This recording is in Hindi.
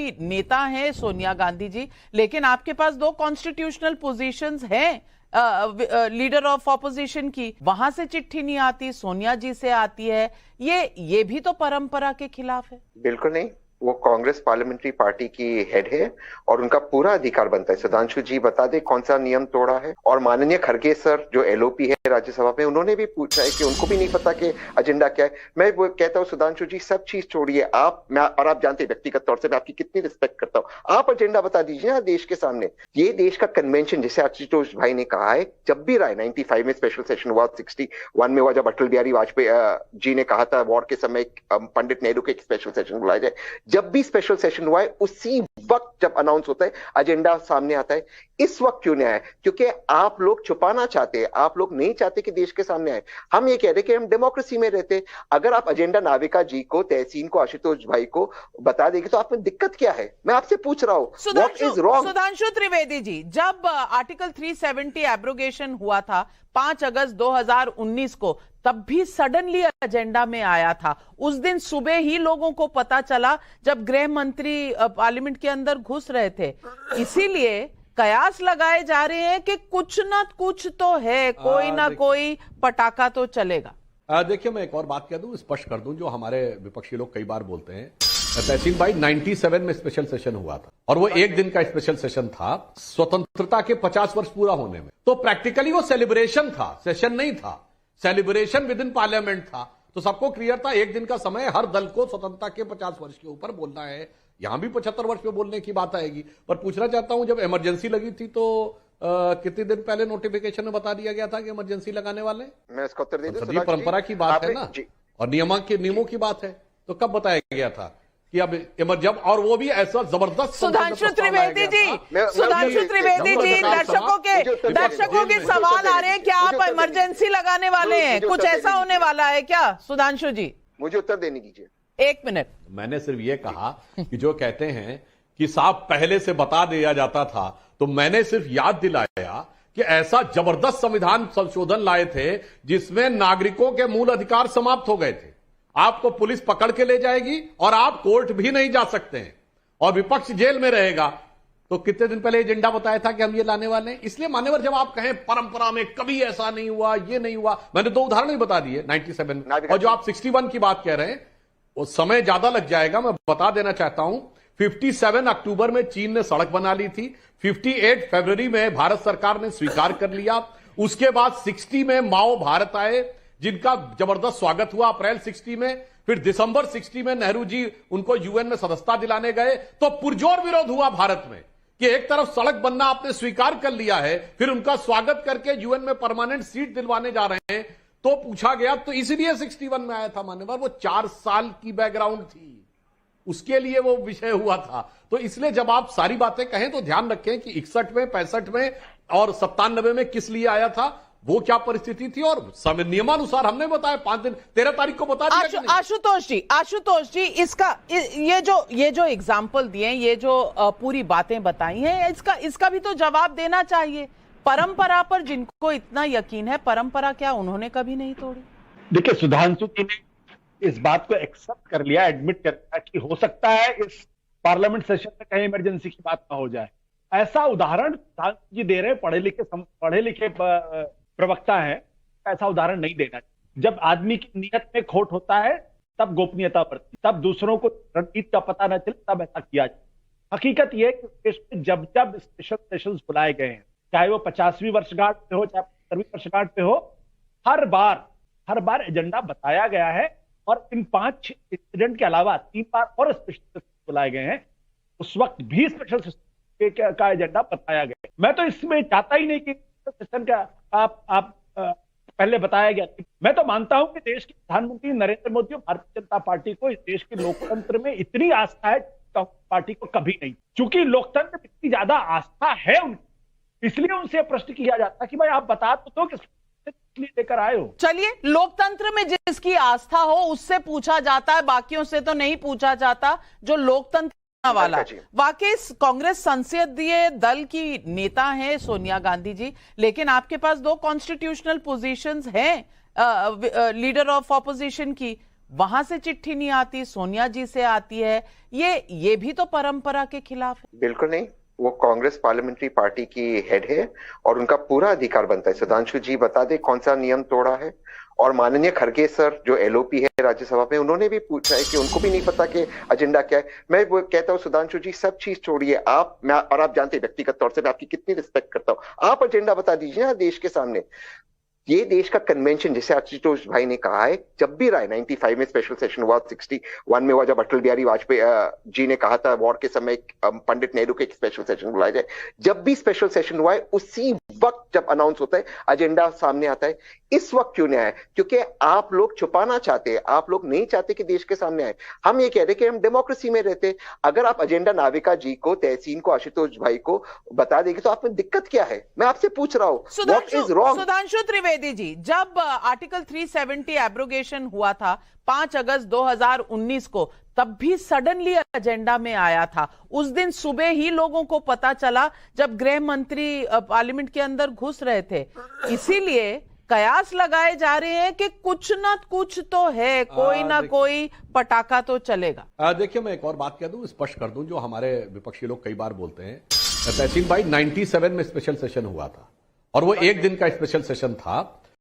की नेता हैं सोनिया गांधी जी, लेकिन आपके पास दो कॉन्स्टिट्यूशनल पोजीशंस हैं लीडर ऑफ ऑपोजिशन की। वहां से चिट्ठी नहीं आती, सोनिया जी से आती है। ये भी तो परंपरा के खिलाफ है। बिल्कुल नहीं, वो कांग्रेस पार्लियामेंट्री पार्टी की हेड है और उनका पूरा अधिकार बनता है। सुधांशु जी बता दे कौन सा नियम तोड़ा है। और माननीय खड़गे सर जो एलओपी है राज्यसभा में, उन्होंने भी पूछा है कि उनको भी नहीं पता कि एजेंडा क्या है। मैं वो कहता हूँ सुधांशु जी सब चीज छोड़िए, और आप जानते हैं व्यक्तिगत तौर से मैं आपकी कितनी रिस्पेक्ट करता हूँ। आप एजेंडा बता दीजिए ना देश के सामने। ये देश का कन्वेंशन, जैसे आशुतोष भाई ने कहा है, जब भी रहा है 95 में स्पेशल सेशन हुआ, 61 में हुआ जब अटल बिहारी वाजपेयी जी ने कहा था वॉर के समय पंडित नेहरू के एक स्पेशल सेशन बुलाया जाए, जब भी स्पेशल सेशन हुआ है उसी वक्त जब अनाउंस होता है एजेंडा सामने आता है। इस वक्त क्यों नहीं आया? क्योंकि आप लोग छुपाना चाहते हैं, आप लोग नहीं चाहते कि देश के सामने आए। हम ये कह रहे कि हम डेमोक्रेसी में रहते। अगर आप एजेंडा नाविका जी को, तहसीन को, आशुतोष भाई को बता देंगे तो आप में दिक्कत क्या है? मैं आपसे पूछ रहा हूं what is wrong. Sudhanshu Trivedi ji, जब आर्टिकल 370 एब्रोगेशन हुआ था 5 अगस्त 2019 को, तब भी सडनली एजेंडा में आया था। उस दिन सुबह ही लोगों को पता चला जब गृह मंत्री पार्लियामेंट के अंदर घुस रहे थे। इसीलिए कयास लगाए जा रहे हैं कि कुछ ना कुछ तो है, कोई ना कोई पटाखा तो चलेगा। देखिए, मैं एक और बात कह दूं, स्पष्ट कर दूं, जो हमारे विपक्षी लोग कई बार बोलते हैं। तहसीन भाई 97 में स्पेशल सेशन हुआ था और वो एक दिन का स्पेशल सेशन था स्वतंत्रता के 50 वर्ष पूरा होने में। तो प्रैक्टिकली वो सेलिब्रेशन था, सेशन नहीं था। सेलिब्रेशन विद इन पार्लियामेंट था। तो सबको क्लियर था एक दिन का समय, हर दल को स्वतंत्रता के 50 वर्ष के ऊपर बोलना है। यहां भी 75 वर्ष पे बोलने की बात आएगी। पर पूछना चाहता हूं, जब इमरजेंसी लगी थी तो कितने दिन पहले नोटिफिकेशन में बता दिया गया था कि इमरजेंसी लगाने वाले? मैं इसका उत्तर दे दूं। सभी परंपरा की बात है ना, और नियमों की बात है। तो कब बताया गया था कि अब जब, और वो भी ऐसा जबरदस्त। सुधांशु त्रिवेदी जी, सुधांशु त्रिवेदी जी, दर्शकों के सवाल आ रहे हैं, क्या आप इमरजेंसी लगाने वाले हैं? कुछ ऐसा होने वाला है क्या? सुधांशु जी मुझे उत्तर देने दीजिए। 1 मिनट। मैंने सिर्फ ये कहा कि जो कहते हैं कि साफ पहले से बता दिया जाता था, तो मैंने सिर्फ याद दिलाया कि ऐसा जबरदस्त संविधान संशोधन लाए थे जिसमें नागरिकों के मूल अधिकार समाप्त हो गए थे। आपको पुलिस पकड़ के ले जाएगी और आप कोर्ट भी नहीं जा सकते हैं और विपक्ष जेल में रहेगा। तो कितने दिन पहले एजेंडा बताया था कि हम ये लाने वाले हैं। इसलिए मान्यवर, जब आप कहें परंपरा में कभी ऐसा नहीं हुआ, ये नहीं हुआ, मैंने 2 उदाहरण ही बता दिए 97 और जो आप 61 की बात कह रहे हैं, वो समय ज्यादा लग जाएगा। मैं बता देना चाहता हूं, 57 अक्टूबर में चीन ने सड़क बना ली थी। 58 फरवरी में भारत सरकार ने स्वीकार कर लिया। उसके बाद 60 में माओ भारत आए, जिनका जबरदस्त स्वागत हुआ अप्रैल 60 में। फिर दिसंबर 60 में नेहरू जी उनको यूएन में सदस्यता दिलाने गए। तो पुरजोर विरोध हुआ भारत में कि एक तरफ सड़क बनना आपने स्वीकार कर लिया है, फिर उनका स्वागत करके यूएन में परमानेंट सीट दिलवाने जा रहे हैं। तो पूछा गया, तो इसलिए 61 में आया था मान्यवर। वो 4 साल की बैकग्राउंड थी, उसके लिए वो विषय हुआ था। तो इसलिए जब आप सारी बातें कहें तो ध्यान रखें कि 61 में, 65 में और 97 में किस लिए आया था, वो क्या परिस्थिति थी, और नियमानुसार हमने बताया 5 दिन 13 तारीख को बता दिया। आशुतोष जी, इसका ये जो एग्जाम्पल दिए, ये जो पूरी बातें बताई हैं, इसका भी तो जवाब देना चाहिए। परंपरा पर जिनको इतना यकीन है, परंपरा क्या उन्होंने कभी नहीं तोड़ी? देखिए, सुधांशु जी ने इस बात को एक्सेप्ट कर लिया, एडमिट कर लिया कि हो सकता है इस पार्लियामेंट सेशन में कहीं इमरजेंसी की बात ना हो जाए। ऐसा उदाहरण सुधांशु जी दे रहे, पढ़े लिखे प्रवक्ता है, ऐसा उदाहरण नहीं देना। जब आदमी की नियत में खोट होता है तब गोपनीयता बरती, तब दूसरों को रणनीति का पता न चले, तब ऐसा किया जाए। हकीकत यह है कि देश में जब जब स्पेशल सेशंस बुलाए गए हैं, चाहे वो 50वीं वर्षगांठ पे हो, चाहे 70वीं वर्षगांठ पे हो, हर बार एजेंडा बताया गया है। और इन 5 इंसिडेंट के अलावा 3 बार और स्पेशल सेशन बुलाए गए हैं, उस वक्त भी स्पेशल सेशन का एजेंडा बताया गया। मैं तो इसमें चाहता ही नहीं कि सेशन का आप पहले बताया गया। मैं तो मानता हूं कि देश के प्रधानमंत्री नरेंद्र मोदी और भारतीय जनता पार्टी को इस देश के लोकतंत्र में इतनी आस्था है, पार्टी को कभी नहीं। चूंकि लोकतंत्र में इतनी ज्यादा आस्था है उनकी, इसलिए उनसे प्रश्न किया जाता है कि भाई आप बता तो किस लेकर आए हो। चलिए, लोकतंत्र में जिसकी आस्था हो उससे पूछा जाता है, बाकियों से तो नहीं पूछा जाता। जो लोकतंत्र वाला, वाकई कांग्रेस संसदीय दल की नेता हैं सोनिया गांधी जी, लेकिन आपके पास दो कॉन्स्टिट्यूशनल पोजीशंस हैं लीडर ऑफ ऑपोजिशन की। वहां से चिट्ठी नहीं आती, सोनिया जी से आती है, ये भी तो परंपरा के खिलाफ है। बिल्कुल नहीं, वो कांग्रेस पार्लियामेंट्री पार्टी की हेड है और उनका पूरा अधिकार बनता है। सुधांशु जी बता दे कौन सा नियम तोड़ा है। और माननीय खड़गे सर जो एलओपी है राज्यसभा में, उन्होंने भी पूछा है कि उनको भी नहीं पता कि एजेंडा क्या है। मैं वो कहता हूँ सुधांशु जी सब चीज छोड़िए, आप जानते हैं व्यक्तिगत तौर से मैं आपकी कितनी रिस्पेक्ट करता हूँ। आप एजेंडा बता दीजिए ना देश के सामने। ये देश का कन्वेंशन, जैसे आशुतोष भाई ने कहा है, जब भी रहा है 95 में स्पेशल सेशन हुआ, 61 में हुआ जब अटल बिहारी वाजपेयी जी ने कहा था वॉर के समय पंडित नेहरू के एक स्पेशल सेशन बुलाया जाए, जब भी स्पेशल सेशन हुआ है उसी वक्त जब अनाउंस होता है एजेंडा सामने आता है। इस वक्त क्यों नहीं आया? क्योंकि आप लोग छुपाना चाहते हैं, आप लोग नहीं चाहते कि देश के सामने आए। हम ये कह रहे कि हम डेमोक्रेसी में रहते। अगर आप एजेंडा नाविका जी को, तहसीन को, आशुतोष भाई को बता देंगे तो आप में दिक्कत क्या है? मैं आपसे पूछ रहा हूं, what is wrong? Sudhanshu Trivedi ji, जब आर्टिकल 370 एब्रोगेशन हुआ था 5 अगस्त 2019 को, तब भी सडनली एजेंडा में आया था। उस दिन सुबह ही लोगों को पता चला जब गृह मंत्री पार्लियामेंट के अंदर घुस रहे थे। इसीलिए कयास लगाए जा रहे हैं कि कुछ ना कुछ तो है, कोई ना कोई पटाखा तो चलेगा। देखिए, मैं एक और बात कह दूं, स्पष्ट कर दूं, जो हमारे विपक्षी लोग कई बार बोलते हैं। तहसीन भाई 97 में स्पेशल सेशन हुआ था और वो एक दिन का स्पेशल सेशन था।